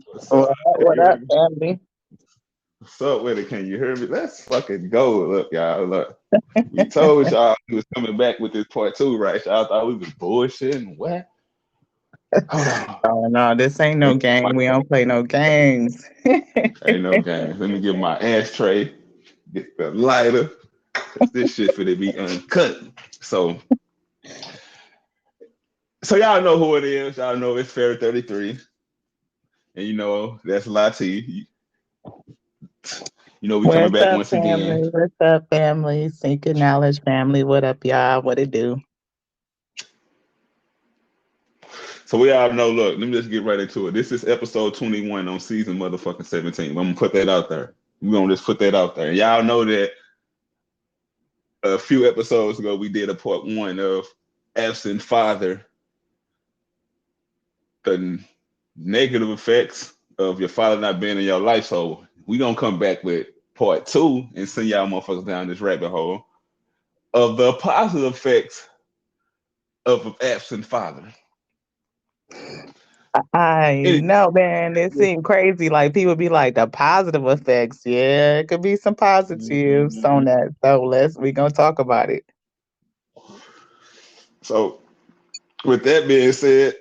What's up? Can What you hear up, me? family? What's up with it? Can you hear me? Let's fucking go. Look, y'all. Look, we told y'all we was coming back with this part two, right? Y'all thought we was bullshitting. What? Hold on. Oh no, this ain't Let no me get my, game. We don't play no games. ain't no games. Let me get my ashtray, get the lighter, because this shit finna be uncut. So, so y'all know who it is. Y'all know it's Fair 33. And you know, that's Lati. You know, we coming What's back up, once again. family? What's up, family? Seeking knowledge, family. What up, y'all? What it do? So we all know, look, let me just get right into it. This is episode 21 on season motherfucking 17. I'm gonna put that out there. We're gonna just put that out there. Y'all know that a few episodes ago we did a part one of absent father, the negative effects of your father not being in your life. So we gonna come back with part two and send y'all motherfuckers down this rabbit hole of the positive effects of an absent father. I Any- know, man. It seemed crazy. Like people be like the positive effects. Yeah, it could be some positives on that. So we gonna talk about it. So with that being said,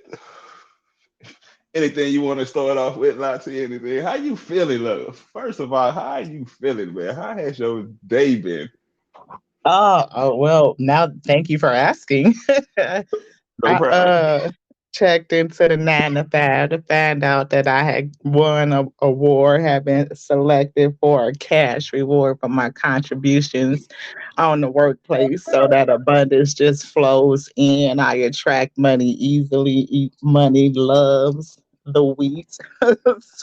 anything you want to start off with, Lati? Anything? How you feeling, love? First of all, how you feeling, man? How has your day been? Well, now thank you for asking. No I problem. checked into the 9 to 5 to find out that I had won a award, had been selected for a cash reward for my contributions on the workplace. So that abundance just flows in. I attract money easily. Money loves the wheat.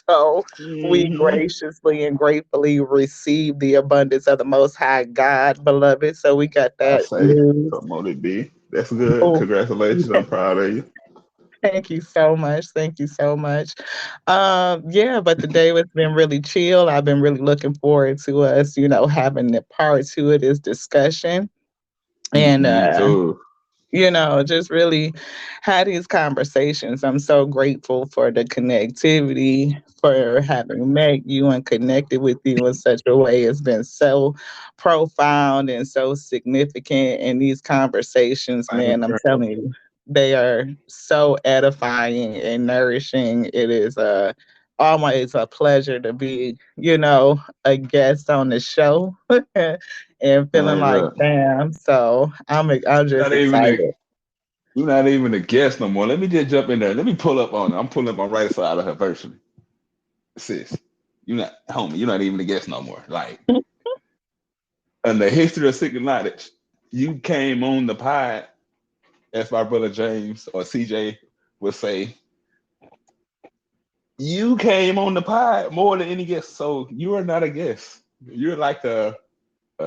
So we Mm-hmm. graciously and gratefully receive the abundance of the Most High God, beloved. So we got I that say, news. come on, it be. That's good. Congratulations. I'm proud of you. Thank you so much. Thank you so much. Yeah, but today has been really chill. I've been really looking forward to us, having the part two of this discussion. And Me too. just really had these conversations. I'm so grateful for the connectivity, for having met you and connected with you in such a way. It's been so profound and so significant. And these conversations, Same man, I'm here. telling you, they are so edifying and nourishing. It is always a pleasure to be, a guest on the show and feeling Man, like look, damn. So I'm just not even a, excited. you're not even a guest no more. Let me just jump in there. Let me pull up on her. I'm pulling up on right side of her virtually. Sis, you're not, homie, you're not even a guest no more. Like, in the history of secret knowledge, you came on the pod, as my brother James or CJ would say, you came on the pod more than any guest. So you are not a guest. You're like a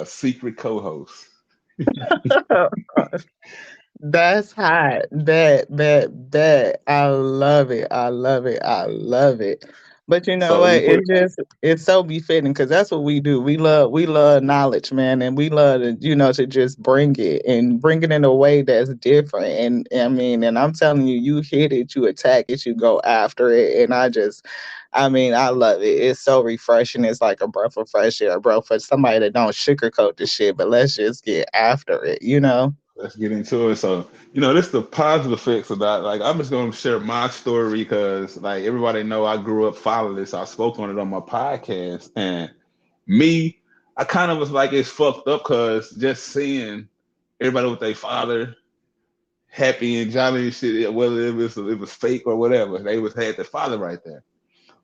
secret co-host. That's hot. Bet. I love it. I love it. I love it. But you know So what? we put It's so befitting because that's what we do. We love knowledge, man, and we love to just bring it in a way that's different. And I mean, and I'm telling you, you hit it, you attack it, you go after it, and I mean, I love it. It's so refreshing. It's like a breath of fresh air, bro, for somebody that don't sugarcoat the shit, but let's just get after it. let's get into it. So, this is the positive effects of that. Like I'm just gonna share my story because like everybody know I grew up fatherless. I spoke on it on my podcast. And me, I kind of was like it's fucked up because just seeing everybody with their father happy and jolly and shit, whether it was fake or whatever, they was had their father right there.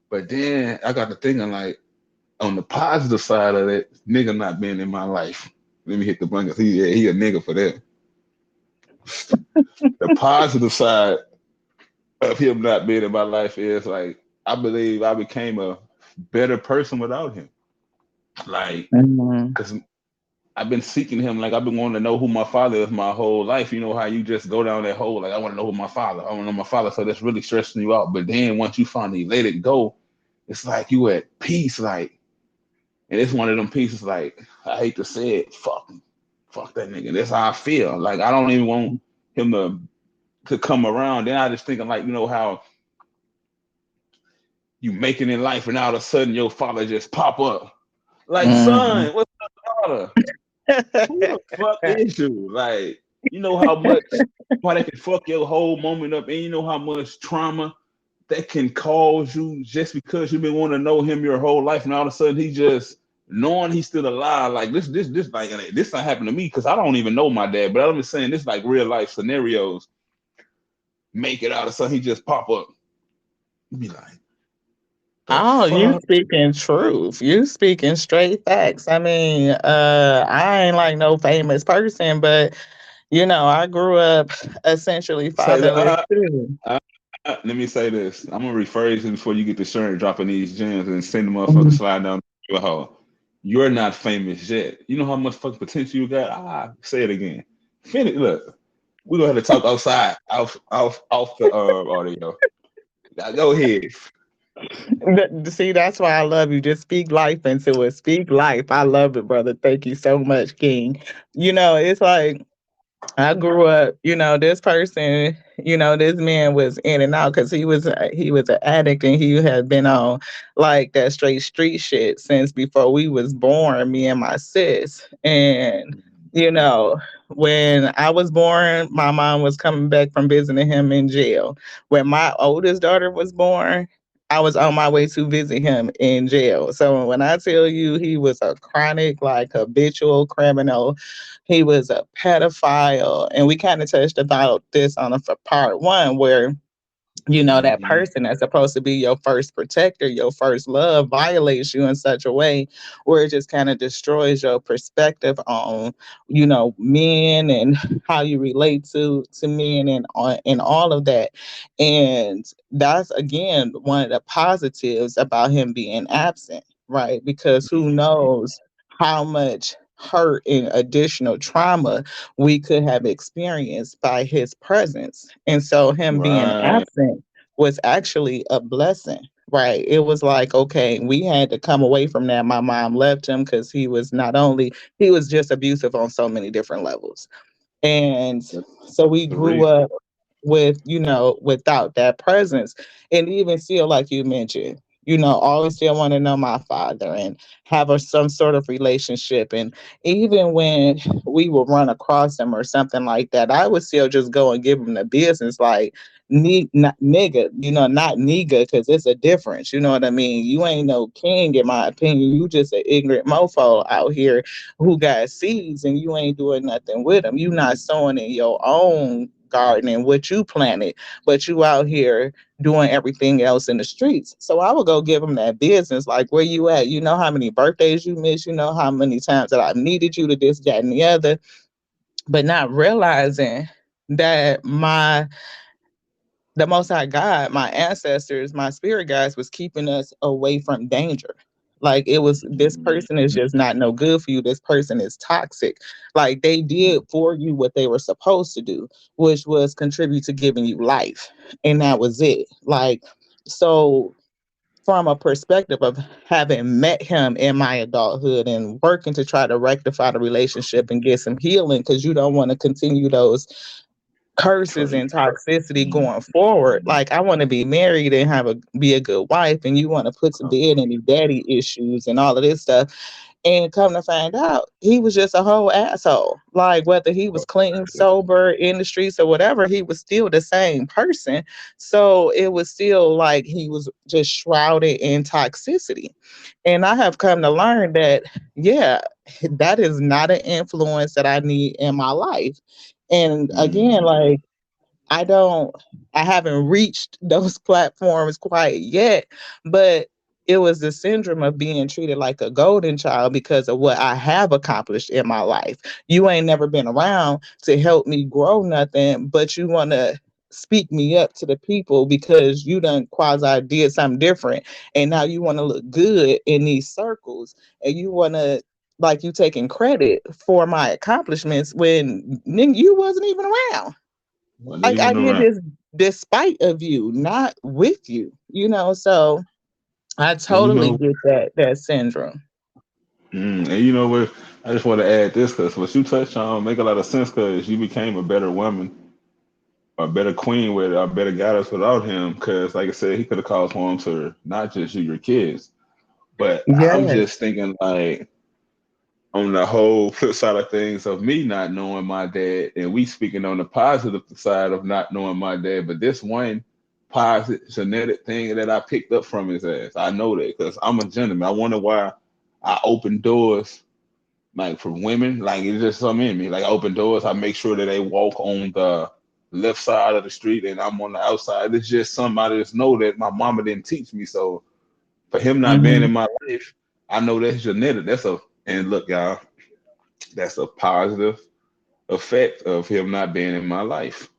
But then I got to thinking like on the positive side of it, nigga not being in my life. Let me hit the button. He a nigga for that. The positive side of him not being in my life is like I believe I became a better person without him. Like, Mhm. cause I've been seeking him. Like I've been wanting to know who my father is my whole life. You know how you just go down that hole. Like I want to know who my father. I want to know my father. So that's really stressing you out. But then once you finally let it go, it's like you at peace. Like, and it's one of them pieces. Like I hate to say it, fuck that nigga. That's how I feel. Like I don't even want him to come around. Then I just thinking like how you making in life, and all of a sudden your father just pop up. Like, Mhm. son, what's up, father? Who the fuck is you? Like, you know how that can fuck your whole moment up, and you know how much trauma that can cause you just because you've been wanting to know him your whole life, and all of a sudden he just knowing he's still alive. Like this like this not happened to me because I don't even know my dad, but I'm just saying this like real life scenarios make it out of sudden he just pop up. You be like, the Oh, you fuck? speaking truth. You speaking straight facts. I mean, I ain't like no famous person, but I grew up essentially Say that. fatherless too. Let me say this. I'm gonna rephrase it before you get to sharing, dropping these gems and send the motherfucker Mhm. slide down your hole. You're not famous yet. You know how much fucking potential you got? Say it again. Finish. Look, we're gonna have to talk outside, off the audio. Now, go ahead. See, that's why I love you. Just speak life into it. Speak life. I love it, brother. Thank you so much, King. It's like I grew up, this person, this man was in and out because he was an addict and he had been on like that straight street shit since before we was born, me and my sis. And you know, when I was born, my mom was coming back from visiting him in jail. When my oldest daughter was born, I was on my way to visit him in jail. So when I tell you he was a chronic, like habitual criminal, he was a pedophile. And we kind of touched about this on a for part one, where that Mm-hmm. person that's supposed to be your first protector, your first love, violates you in such a way where it just kind of destroys your perspective on, men and how you relate to men and all of that. And that's again one of the positives about him being absent, right? Because who knows how much hurt and additional trauma we could have experienced by his presence. And so him being Right. absent was actually a blessing. Right. It was like, okay, we had to come away from that. My mom left him because he was just abusive on so many different levels. And That's so we the grew reason. up without that presence. And even still, like you mentioned, always still want to know my father and have some sort of relationship. And even when we would run across him or something like that, I would still just go and give him the business, like, not nigga, not nigga, because it's a difference. You know what I mean? You ain't no king, in my opinion. You just an ignorant mofo out here who got seeds and you ain't doing nothing with them. You not sowing in your own garden and what you planted, but you out here doing everything else in the streets. So I would go give them that business, like, where you at? You know how many birthdays you miss? You know how many times that I've needed you to this, that, and the other, but not realizing that the Most High God, my ancestors, my spirit guides, was keeping us away from danger. Like, it was, this person is just not no good for you. This person is toxic. Like, they did for you what they were supposed to do, which was contribute to giving you life, and that was it. Like, so from a perspective of having met him in my adulthood and working to try to rectify the relationship and get some healing, because you don't want to continue those curses Trade. and toxicity Mhm. going forward. Like, I want to be married and be a good wife, and you want to put to bed any daddy issues and all of this stuff. And come to find out, he was just a whole asshole. Like, whether he was clean, sober, in the streets, or whatever, he was still the same person. So it was still like he was just shrouded in toxicity. And I have come to learn that, yeah, that is not an influence that I need in my life. And again, Mhm. like, I don't, I haven't reached those platforms quite yet, but it was the syndrome of being treated like a golden child because of what I have accomplished in my life. You ain't never been around to help me grow nothing, but you want to speak me up to the people because you done quasi did something different. And now you want to look good in these circles and you want to, like, you taking credit for my accomplishments when you wasn't even around. Wasn't Like, I even did around. this despite of you, not with you, so I And you totally know, get that syndrome. and you know what? I just want to add this because what you touched on make a lot of sense because you became a better woman a better queen with a better goddess without him. Because, like I said, he could have caused harm to not just you, your kids. But I'm Yes. just thinking, like, on the whole flip side of things of me not knowing my dad, and we speaking on the positive side of not knowing my dad. But this one positive genetic thing that I picked up from his ass, I know that because I'm a gentleman. I wonder why I open doors like for women. Like it's just something in me. Like I open doors, I make sure that they walk on the left side of the street and I'm on the outside. It's just something I just know that my mama didn't teach me. So for him not being Hmm. in my life, I know that's genetic. That's a and look, y'all, that's a positive effect of him not being in my life.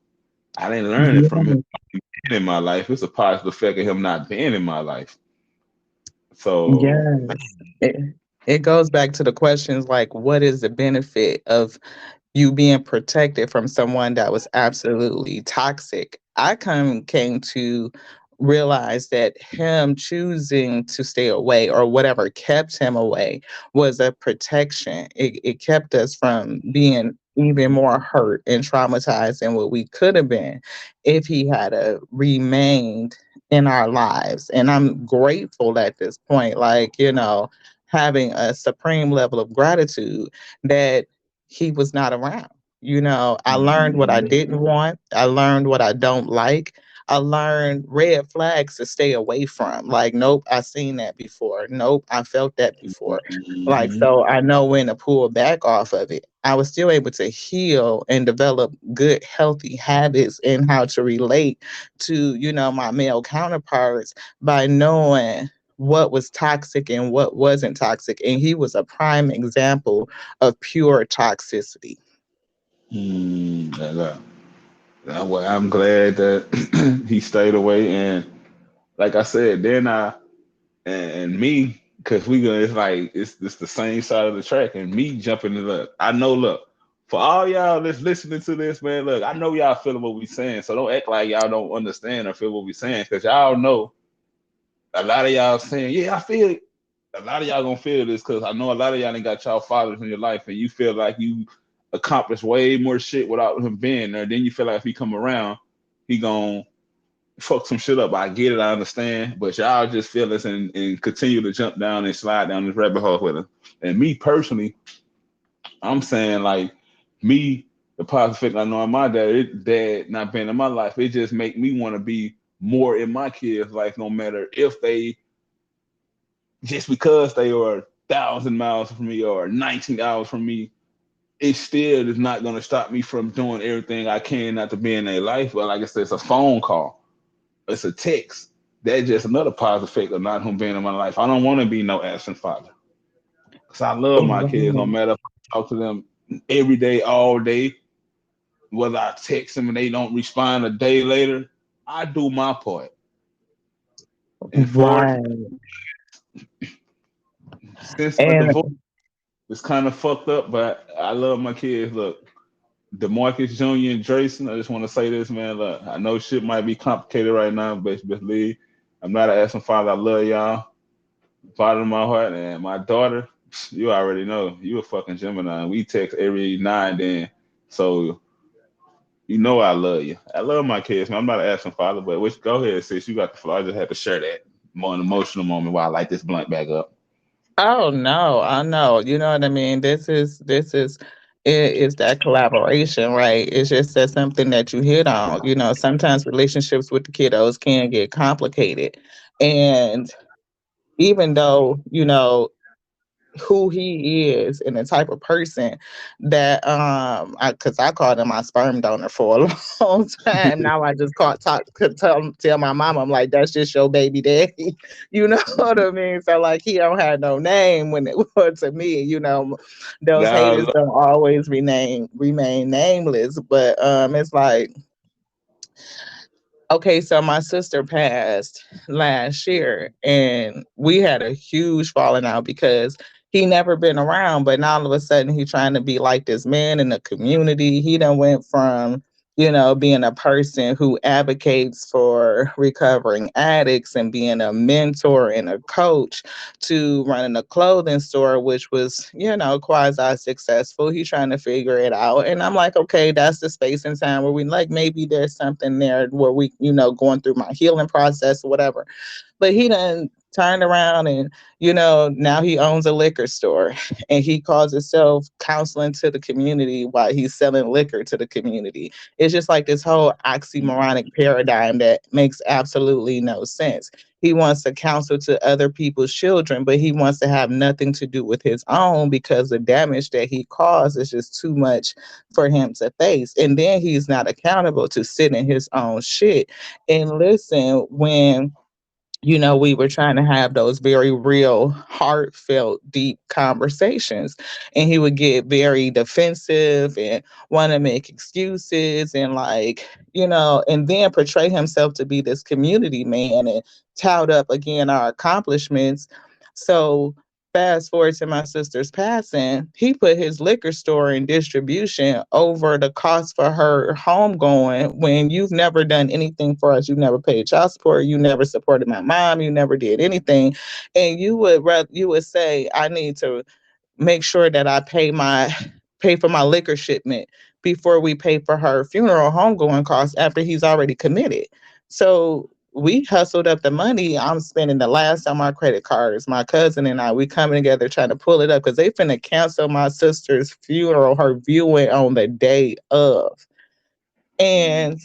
I didn't learn it from him Yeah. being in my life. It's a positive effect of him not being in my life. So Yes. It goes back to the questions like, what is the benefit of you being protected from someone that was absolutely toxic? I came to realize that him choosing to stay away or whatever kept him away was a protection. It kept us from being even more hurt and traumatized than what we could have been if he had remained in our lives. And I'm grateful at this point, like, having a supreme level of gratitude that he was not around. I learned what I didn't want. I learned what I don't like. I learned red flags to stay away from. Like, nope, I seen that before. Nope, I felt that before. Like, mhm. so I know when to pull back off of it. I was still able to heal and develop good, healthy habits and how to relate to, my male counterparts by knowing what was toxic and what wasn't toxic. And he was a prime example of pure toxicity. Yeah, well, I'm glad that he stayed away. And like I said, then and me, because we gonna it's like it's the same side of the track, and me jumping it up. I know, look, for all y'all that's listening to this, man, look, I know y'all feeling what we saying, so don't act like y'all don't understand or feel what we saying, because y'all know a lot of y'all saying, yeah, I feel it. A lot of y'all gonna feel this because I know a lot of y'all ain't got y'all fathers in your life, and you feel like you accomplished way more shit without him being there. Then you feel like if he come around, he gonna fuck some shit up. I get it, I understand, but y'all just feel this and continue to jump down and slide down this rabbit hole with him. And me personally, I'm saying like me, the positive I know in my dad not being in my life, it just make me want to be more in my kids' life, no matter if they just because they are 1,000 miles from me or 19 hours from me, it still is not going to stop me from doing everything I can not to be in their life. But like I said, it's a phone call, it's a text. That's just another positive effect of not him being in my life. I don't want to be no absent father because I love my kids. No Right. matter if I talk to them every day, all day, whether I text them and they don't respond a day later, I do my part. And for it, Right. since my And divorce, it's kind of fucked up, but I love my kids. Look, DeMarcus Jr. and Drayson, I just want to say this, man. Look, I know shit might be complicated right now, but believe I'm not an absent father. I love y'all, bottom of my heart, and my daughter. You already know you a fucking Gemini. We text every now and then, so you know I love you. I love my kids, man. I'm not an absent father, but which go ahead, sis. You got the floor. I just had to share that more an emotional moment while I light this blunt back up. oh no, I know. You know what I mean? This is it is that collaboration, right? It's just that something that you hit on. Sometimes relationships with the kiddos can get complicated. And even though, who he is and the type of person that because I called him my sperm donor for a long time. Now I just call talk could tell my mom, I'm like, that's just your baby daddy. You know what I mean? So like he don't have no name when it was to me, those haters Y'all, don't always remain nameless. But it's like, okay, so my sister passed last year, and we had a huge falling out because he never been around, but now all of a sudden he trying to be like this man in the community. He done went from being a person who advocates for recovering addicts and being a mentor and a coach to running a clothing store, which was, quasi successful. He's trying to figure it out. And I'm like, okay, that's the space and time where we like maybe there's something there where we, going through my healing process or whatever. But he done turned around and, now he owns a liquor store and he calls himself counseling to the community while he's selling liquor to the community. It's just like this whole oxymoronic paradigm that makes absolutely no sense. He wants to counsel to other people's children, but he wants to have nothing to do with his own because the damage that he caused is just too much for him to face. And then he's not accountable to sit in his own shit and listen when we were trying to have those very real, heartfelt, deep conversations. And he would get very defensive and want to make excuses and, like, and then portray himself to be this community man and tout up again our accomplishments. So, fast forward to my sister's passing, he put his liquor store in distribution over the cost for her home going when you've never done anything for us. You never paid child support. You never supported my mom. You never did anything. And you would say, I need to make sure that I pay for my liquor shipment before we pay for her funeral homegoing costs after he's already committed. So we hustled up the money. I'm spending the last on my credit cards. My cousin and I, we coming together trying to pull it up because they finna cancel my sister's funeral, her viewing on the day of. And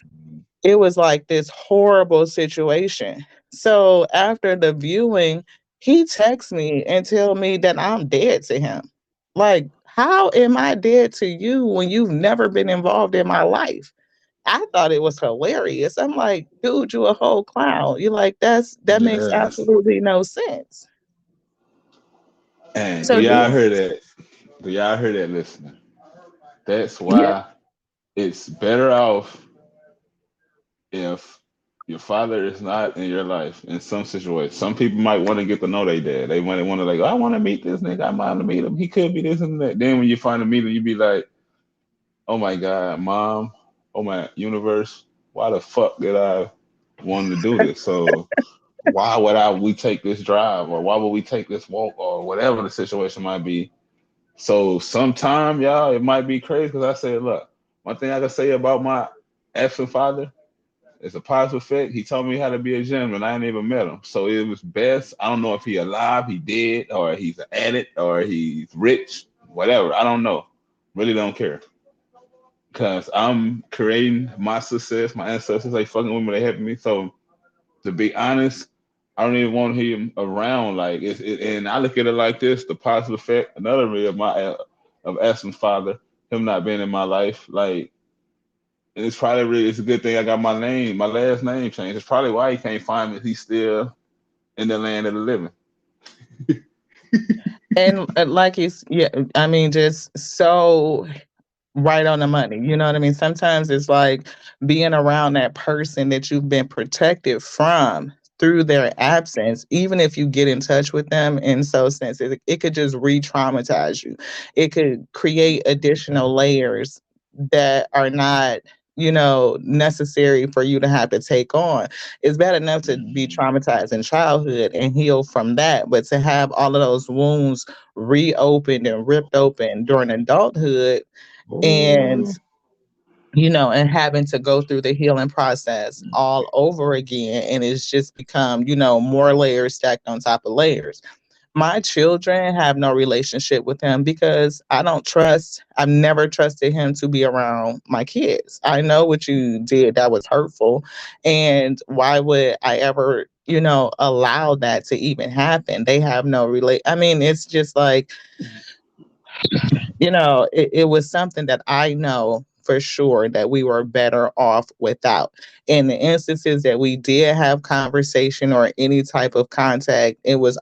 it was like this horrible situation. So after the viewing, he texts me and tell me that I'm dead to him. Like, how am I dead to you when you've never been involved in my life? I thought it was hilarious. I'm like, dude, you a whole clown. You're like, that makes Yes. absolutely no sense. And do So y'all then, hear that? Do y'all hear that, listener? That's yeah. why it's better off if your father is not in your life in some situations. Some people might want to get to know their dad. They might want to like, oh, I want to meet this nigga. I want to meet him. He could be this and that. Then when you find a meeting, you be like, oh my God, mom, oh my universe, why the fuck did I want to do this? So why would we take this drive or why would we take this walk or whatever the situation might be? So sometime, y'all, it might be crazy because I said, look, one thing I can say about my absent father, it's a positive effect. He taught me how to be a gentleman. I ain't even met him. So it was best. I don't know if he alive, he dead, or he's an addict, or he's rich, whatever. I don't know. Really don't care. Because I'm creating my success. My ancestors ain't fucking with me. They helping me. So to be honest, I don't even want him around. Like and I look at it like this: the positive effect. Another real of my of Aston's father, him not being in my life. Like and it's probably really it's a good thing I got my last name changed. It's probably why he can't find me. He's still in the land of the living. And like he's, yeah, I mean, just so right on the money. You know what I mean? Sometimes it's like being around that person that you've been protected from through their absence, even if you get in touch with them in so sense, it could just re-traumatize you. It could create additional layers that are not, necessary for you to have to take on. It's bad enough to be Mm-hmm. traumatized in childhood and heal from that, but to have all of those wounds reopened and ripped open during adulthood and Oh, and having to go through the healing process all over again, and it's just become more layers stacked on top of layers. My children have no relationship with him because I've never trusted him to be around my kids. I know what you did that was hurtful, and why would I ever allow that to even happen? They have no relate I mean, it's just like it was something that I know for sure that we were better off without. In the instances that we did have conversation or any type of contact, it was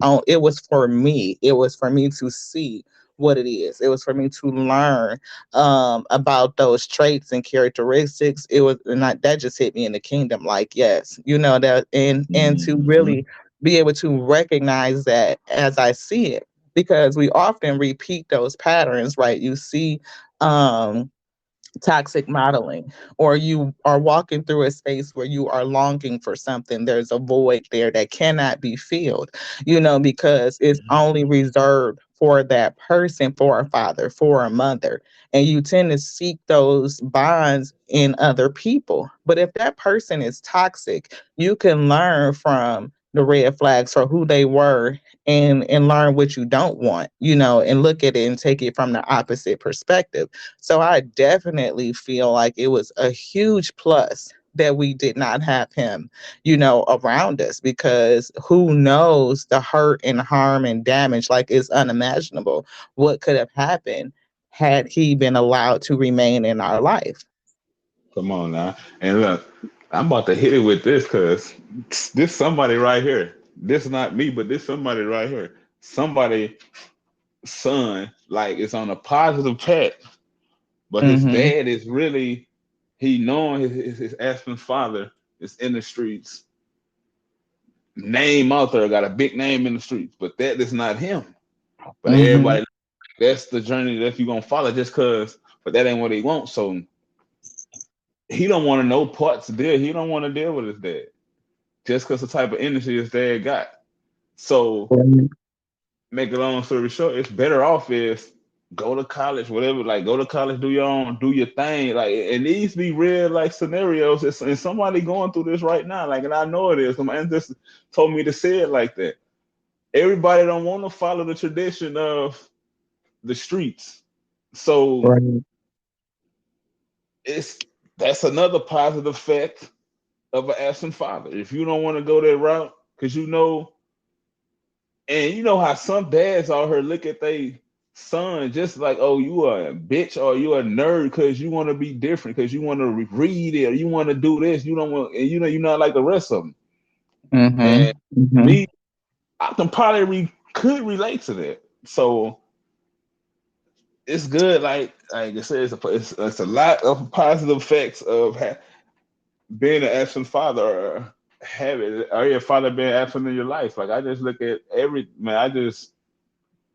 for me. It was for me to see what it is. It was for me to learn about those traits and characteristics. It was and that just hit me in the kingdom. Like, yes, that, and to mm-hmm. really be able to recognize that as I see it, because we often repeat those patterns, right? You see um toxic modeling, or you are walking through a space where you are longing for something. There's a void there that cannot be filled, because it's only reserved for that person, for a father, for a mother. And you tend to seek those bonds in other people. But if that person is toxic, you can learn from the red flags for who they were, and learn what you don't want, and look at it and take it from the opposite perspective. So I definitely feel like it was a huge plus that we did not have him, around us, because who knows the hurt and harm and damage, like it's unimaginable what could have happened had he been allowed to remain in our life. Come on now. And look, I'm about to hit it with this because this somebody right here. This not me, but this somebody right here. Somebody son, like it's on a positive track, but his Mm-hmm. dad is really he knowing his Aspen father is in the streets, name out there, got a big name in the streets, but that is not him. But Mm-hmm. everybody, that's the journey that you gonna follow just cause, but that ain't what he wants. So he don't want to know parts of deal. He don't want to deal with his dad just because the type of industry his dad got. So make a long story short, it's better off if go to college, whatever. Like go to college, do your own, do your thing. Like it needs to be real, like scenarios. And somebody going through this right now. Like, and I know it is. My just told me to say it like that. Everybody don't want to follow the tradition of the streets. So Right. it's that's another positive effect of an absent father. If you don't want to go that route, because and you know how some dads out here look at they son just like, oh, you are a bitch or you a nerd because you want to be different, because you want to read it or you want to do this. You don't want, and you're not like the rest of them. And Mm-hmm. Mm-hmm. me, I can probably could relate to that. So it's good. Like I said, it's a lot of positive effects of being an absent father, or having or your father being absent in your life. Like I just look at every man. I just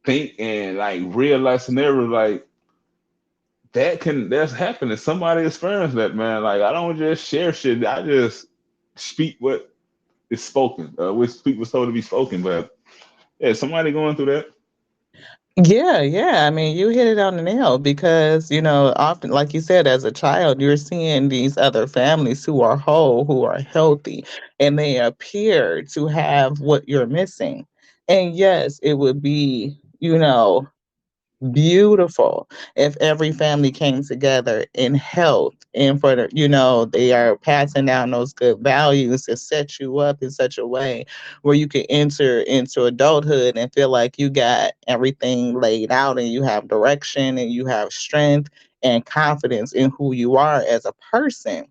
think and like real life scenario like that's happening. Somebody experienced that, man. Like I don't just share shit. I just speak what is spoken, what speak was told to be spoken. But yeah, somebody going through that. Yeah, yeah. I mean, you hit it on the nail because, often, like you said, as a child, you're seeing these other families who are whole, who are healthy, and they appear to have what you're missing. And yes, it would be, beautiful if every family came together in health, and for they are passing down those good values to set you up in such a way where you can enter into adulthood and feel like you got everything laid out, and you have direction, and you have strength and confidence in who you are as a person.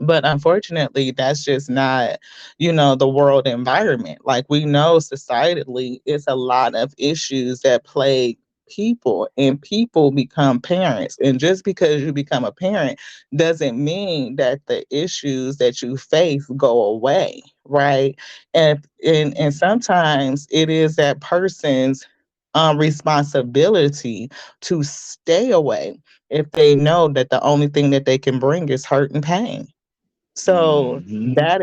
But unfortunately, that's just not, the world environment. Like we know societally, it's a lot of issues that plague people, and people become parents. And just because you become a parent doesn't mean that the issues that you face go away, right? And sometimes it is that person's responsibility to stay away if they know that the only thing that they can bring is hurt and pain. So Mm-hmm. that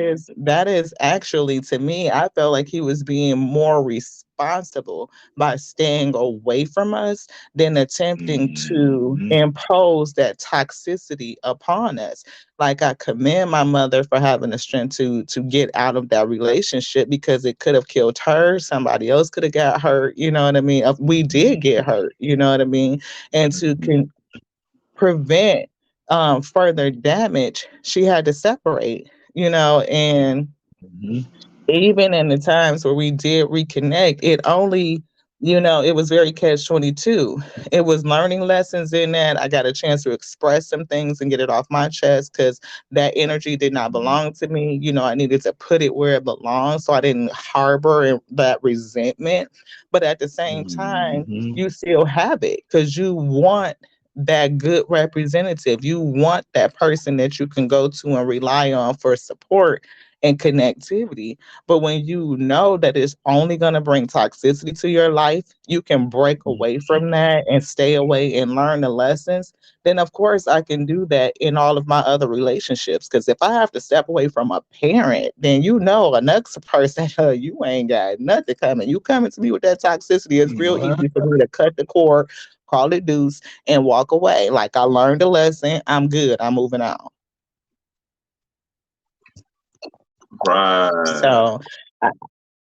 is actually, to me, I felt like he was being more responsible by staying away from us than attempting to Mm-hmm. impose that toxicity upon us. Like I commend my mother for having the strength to get out of that relationship, because it could have killed her. Somebody else could have got hurt. You know what I mean? We did get hurt. You know what I mean? And to prevent further damage, she had to separate, and Mm-hmm. even in the times where we did reconnect, it only, it was very catch 22. It was learning lessons in that. I got a chance to express some things and get it off my chest because that energy did not belong to me. I needed to put it where it belongs so I didn't harbor that resentment. But at the same time, Mm-hmm. you still have it because you want that good representative. You want that person that you can go to and rely on for support and connectivity. But when you know that it's only going to bring toxicity to your life, you can break away from that and stay away and learn the lessons. Then, of course, I can do that in all of my other relationships. Because if I have to step away from a parent, then you know, a next person, you ain't got nothing coming. You coming to me with that toxicity, it's real What? easy for me to cut the cord, call it deuce, and walk away. Like, I learned a lesson. I'm good. I'm moving on. Right. So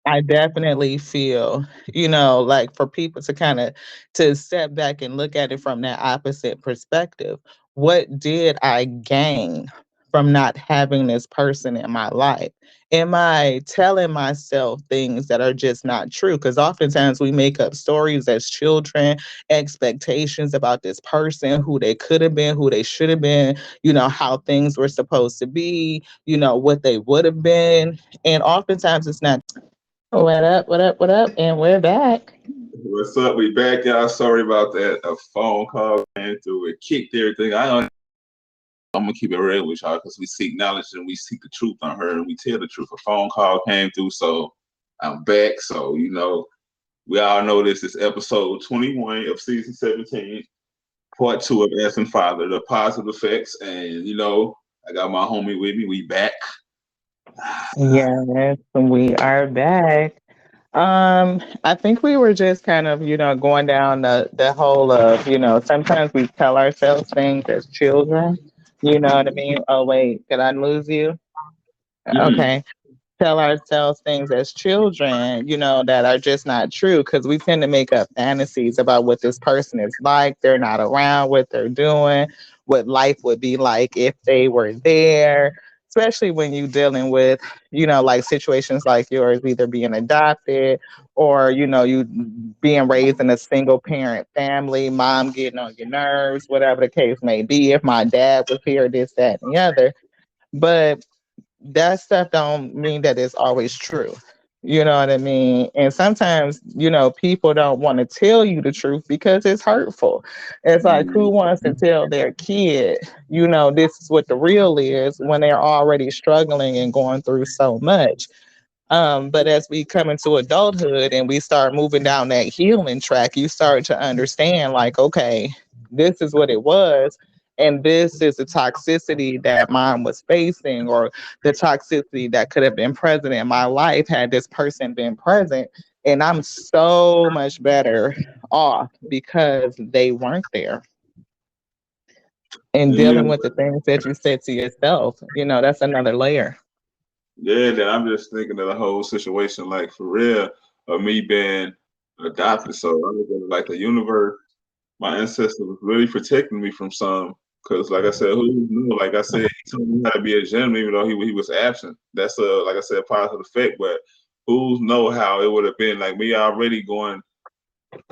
I definitely feel, like for people to kind of to step back and look at it from that opposite perspective. What did I gain from not having this person in my life? Am I telling myself things that are just not true? Because oftentimes we make up stories as children, expectations about this person, who they could have been, who they should have been, how things were supposed to be, what they would have been. And oftentimes it's not. What up? What up? What up? And we're back. What's up? We back, y'all. Sorry about that. A phone call came through. It kicked everything. I'm gonna keep it real with y'all because we seek knowledge and we seek the truth on her and we tell the truth. A phone call came through, so I'm back. So we all know this is episode 21 of season 17, part 2 of Asking Father, the positive effects. And I got my homie with me. We back. Yes, we are back. I think we were just kind of, going down the whole of, sometimes we tell ourselves things as children. You know what I mean? Oh wait, did I lose you? Mm-hmm. Okay. Tell ourselves things as children, that are just not true because we tend to make up fantasies about what this person is like. They're not around, what they're doing, what life would be like if they were there, especially when you're dealing with, like situations like yours, either being adopted or, you being raised in a single parent family, mom getting on your nerves, whatever the case may be. If my dad was here, this, that, and the other. But that stuff don't mean that it's always true. You know what I mean? And sometimes, people don't want to tell you the truth because it's hurtful. It's like, who wants to tell their kid, this is what the real is when they're already struggling and going through so much? But as we come into adulthood and we start moving down that healing track, you start to understand, like, okay, this is what it was. And this is the toxicity that mom was facing, or the toxicity that could have been present in my life had this person been present. And I'm so much better off because they weren't there. And Yeah, dealing with the things that you said to yourself, that's another layer. yeah. Then I'm just thinking of the whole situation, like for real, of me being adopted. So I look at it like the universe, my ancestor was really protecting me from some. Because, like I said, who knew? Like I said, he told me how to be a gentleman, even though he was absent. That's like I said, a positive effect. But who's know how it would have been? Like me already going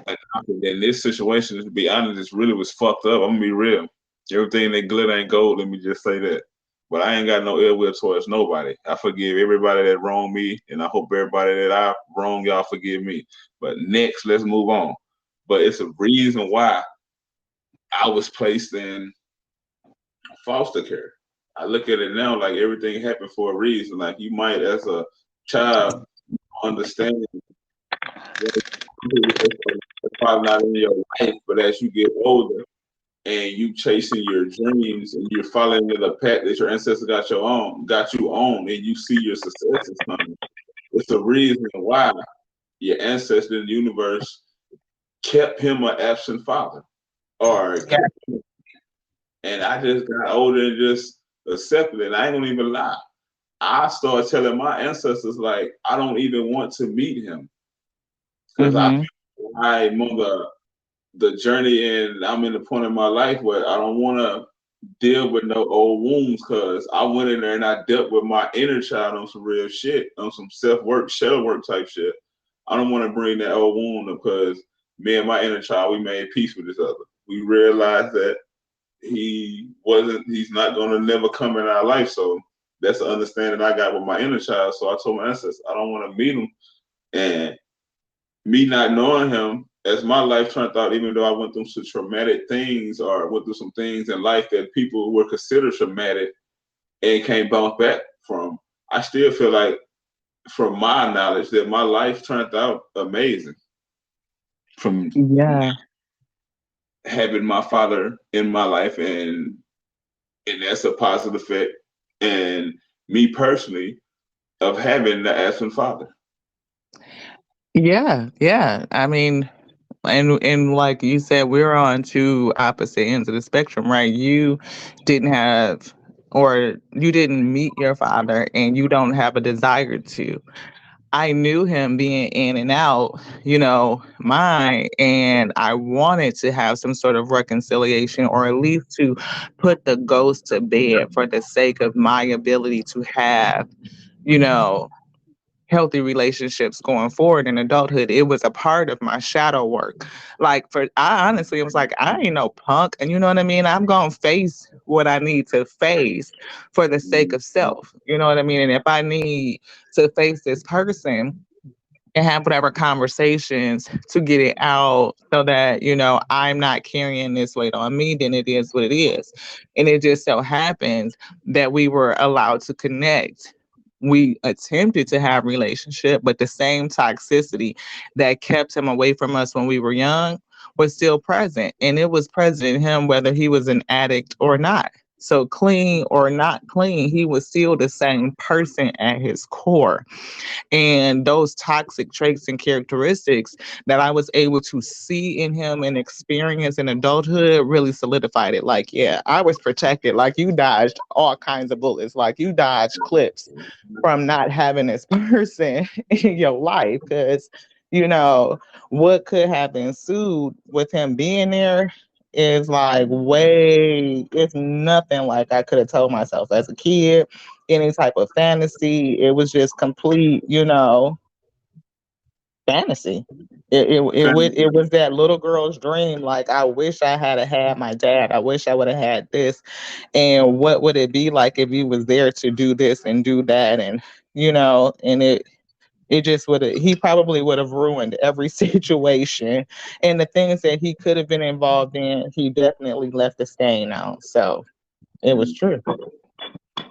adopted in this situation. To be honest, this really was fucked up. I'm gonna be real. Everything that glitter ain't gold. Let me just say that. But I ain't got no ill will towards nobody. I forgive everybody that wronged me, and I hope everybody that I wronged y'all forgive me. But next, let's move on. But it's a reason why I was placed in foster care. I look at it now like everything happened for a reason. Like you might, as a child, understand what it's probably not in your life, but as you get older and you chasing your dreams and you're following the path that your ancestors got you on, and you see your successes coming, it's a reason why your ancestor in the universe kept him an absent father, or Yeah. and I just got older and just accepted it. And I ain't gonna even lie. I started telling my ancestors like I don't even want to meet him because I Mm-hmm. feel I'm on the journey and I'm in the point in my life where I don't want to deal with no old wounds because I went in there and I dealt with my inner child on some real shit, on some self work, shell work type shit. I don't want to bring that old wound up because me and my inner child, we made peace with each other. We realized that he's not going to never come in our life. So that's the understanding I got with my inner child. So I told my ancestors, I don't want to meet him. And me not knowing him, as my life turned out, even though I went through some traumatic things or went through some things in life that people were considered traumatic and can't bounce back from, I still feel like, from my knowledge, that my life turned out amazing from Yeah. having my father in my life, and that's a positive effect. And me personally, of having the absent father. Yeah, yeah. I mean, and like you said, we're on two opposite ends of the spectrum, right? You didn't have, or you didn't meet your father, and you don't have a desire to. I knew him being in and out, mine, and I wanted to have some sort of reconciliation, or at least to put the ghost to bed for the sake of my ability to have, you know, healthy relationships going forward in adulthood. It was a part of my shadow work. Like, for I honestly, it was like, I ain't no punk, and you know what I mean? I'm gonna face what I need to face for the sake of self. You know what I mean? And if I need to face this person and have whatever conversations to get it out so that, I'm not carrying this weight on me, then it is what it is. And it just so happens that we were allowed to connect. We attempted to have relationship, but the same toxicity that kept him away from us when we were young was still present. And it was present in him whether he was an addict or not. So clean or not clean, he was still the same person at his core. And those toxic traits and characteristics that I was able to see in him and experience in adulthood really solidified it. Like, yeah, I was protected. Like, you dodged all kinds of bullets. Like, you dodged clips from not having this person in your life. Because, you know, what could have ensued with him being there is like it's nothing like I could have told myself as a kid, any type of fantasy. It was just complete, fantasy. It was that little girl's dream. Like, I wish I had my dad. I wish I would have had this. And what would it be like if you was there to do this and do that? And and it just would have. He probably would have ruined every situation, and the things that he could have been involved in, he definitely left a stain on. So it was true.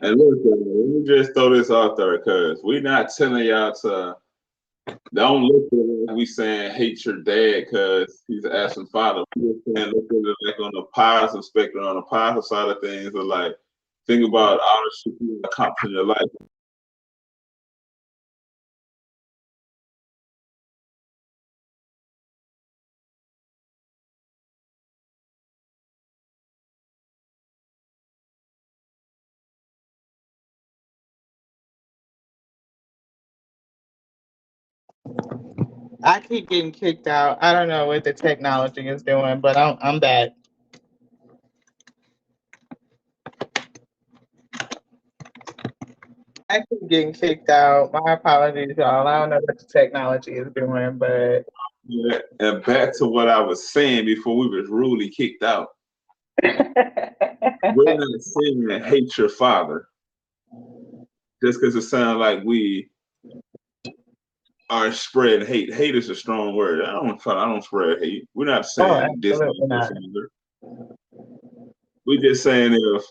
And listen, let me just throw this out there, because we're not telling y'all to, don't look at it like we saying hate your dad because he's an absent father. We just saying look at it like on the positive spectrum, on the positive side of things, or like think about all the shit you accomplished in your life. I keep getting kicked out. I don't know what the technology is doing, but I'm back. I keep getting kicked out. My apologies, y'all. I don't know what the technology is doing, but Yeah. And back to what I was saying before we was rudely kicked out. We're not saying that hate your father just because it sounds like we are spreading hate. Hate is a strong word. I don't spread hate. We're not oh, saying dislike absolutely your not. father. We're just saying, if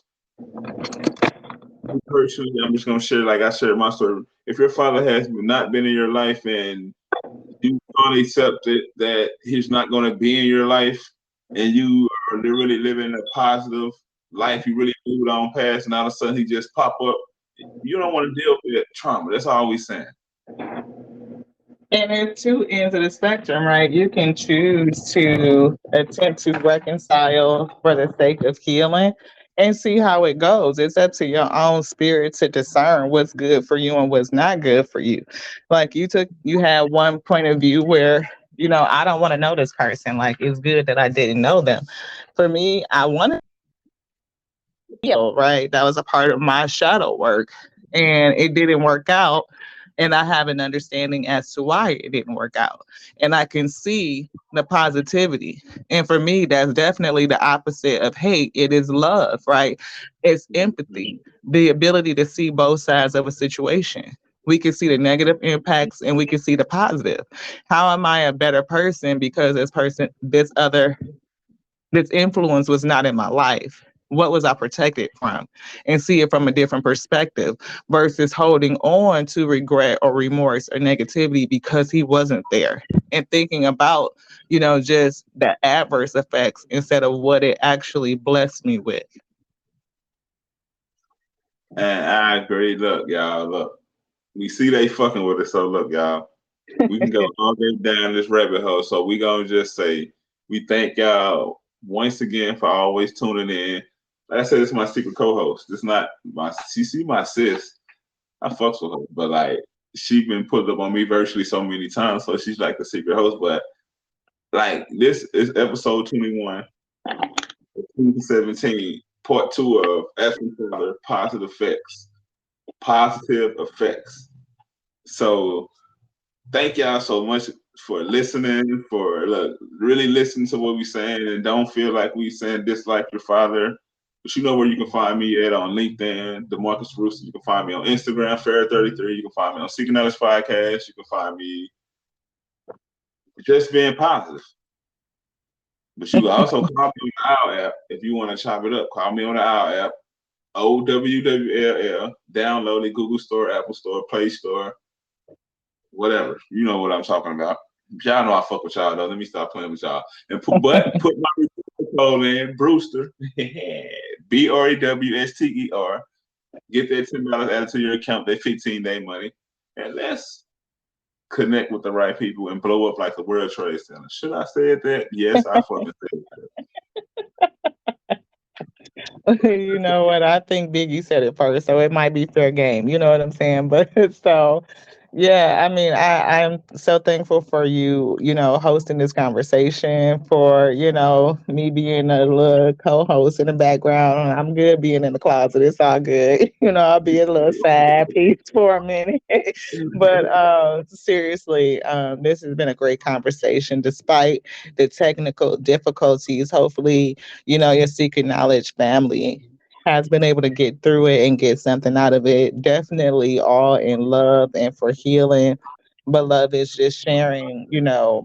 personally, I'm just gonna share like I shared my story. If your father has not been in your life and you can't accept it that he's not gonna be in your life, and you are really living a positive life, you really moved on past, and all of a sudden he just pop up, you don't want to deal with that trauma. That's all we saying. And there's two ends of the spectrum, right? You can choose to attempt to reconcile for the sake of healing and see how it goes. It's up to your own spirit to discern what's good for you and what's not good for you. Like, you had one point of view where, I don't want to know this person. Like, it's good that I didn't know them. For me, I want to heal, right? That was a part of my shadow work, and it didn't work out. And I have an understanding as to why it didn't work out. And I can see the positivity. And for me, that's definitely the opposite of hate. It is love, right? It's empathy, the ability to see both sides of a situation. We can see the negative impacts and we can see the positive. How am I a better person because this influence was not in my life? What was I protected from? And see it from a different perspective versus holding on to regret or remorse or negativity because he wasn't there and thinking about, just the adverse effects instead of what it actually blessed me with. And I agree. Look, y'all, look. We see they fucking with us, so look, y'all. We can go all the way down this rabbit hole. So we gonna just say we thank y'all once again for always tuning in. Like I said, this is my secret co-host. This not my she my sis. I fucks with her, but like she been put up on me virtually so many times, so she's like the secret host. But like this is episode 21, 2017, part 2 of Asking for Positive Effects. Positive effects. So thank y'all so much for listening, for really listening to what we saying, and don't feel like we saying dislike your father. But you know where you can find me at on LinkedIn, DeMarcus Rooster. You can find me on Instagram, Fair33. You can find me on Seeking Knowledge Podcast. You can find me just being positive. But you can also call me on the OWL app if you want to chop it up. Call me on the OWL app, OWWLL. Download it, Google Store, Apple Store, Play Store, whatever. You know what I'm talking about. Y'all know I fuck with y'all though. Let me stop playing with y'all. And put my code in, Brewster. BREWSTER. Get that $10 added to your account, that 15-day money. And let's connect with the right people and blow up like the World Trade Center. Should I say that? Yes, I fucking said You know what? I think Biggie said it first, so it might be fair game. You know what I'm saying? But so, yeah, I mean, I'm so thankful for you, hosting this conversation, for, me being a little co-host in the background. I'm good being in the closet. It's all good. I'll be a little side piece for a minute. But seriously, this has been a great conversation despite the technical difficulties. Hopefully, your secret knowledge family has been able to get through it and get something out of it. Definitely all in love and for healing. But love is just sharing,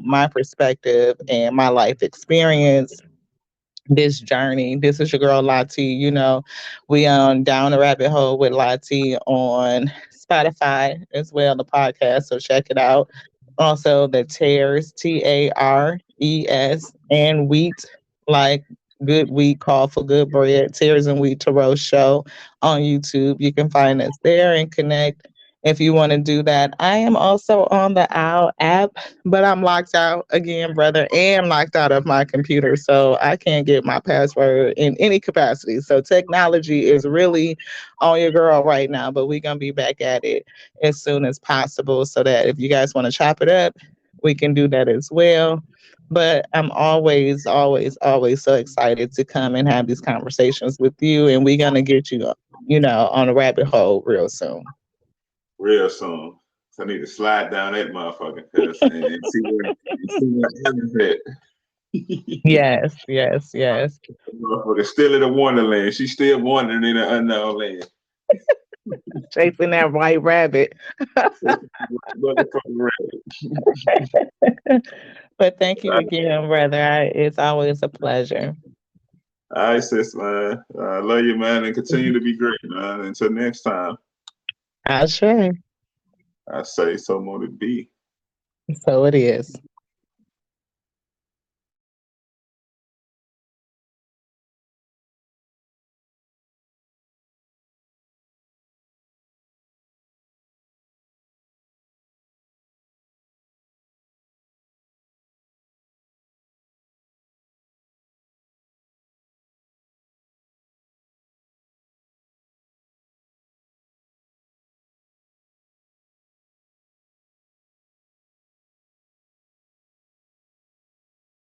my perspective and my life experience, this journey. This is your girl Lati. We on Down the Rabbit Hole with Lati on Spotify as well, the podcast. So check it out. Also the Tears, TARES, and Wheat, like good wheat, call for good bread. Tears and Wheat to Roast Show on YouTube. You can find us there and connect if you want to do that. I am also on the OWL app, but I'm locked out again, brother, and locked out of my computer. So I can't get my password in any capacity. So technology is really on your girl right now, but we're going to be back at it as soon as possible so that if you guys want to chop it up, we can do that as well. But I'm always, always, always so excited to come and have these conversations with you. And we're going to get you, on a rabbit hole real soon. real soon. So I need to slide down that motherfucker and see where Evan's at. Yes, yes, yes. Motherfucker still in a wonderland. She's still wandering in an unknown land. Chasing that white rabbit. Motherfucking right. But thank you again, brother. It's always a pleasure. All right, sis, man. I love you, man, and continue to be great, man. Until next time, I sure. I say so more to be. So it is.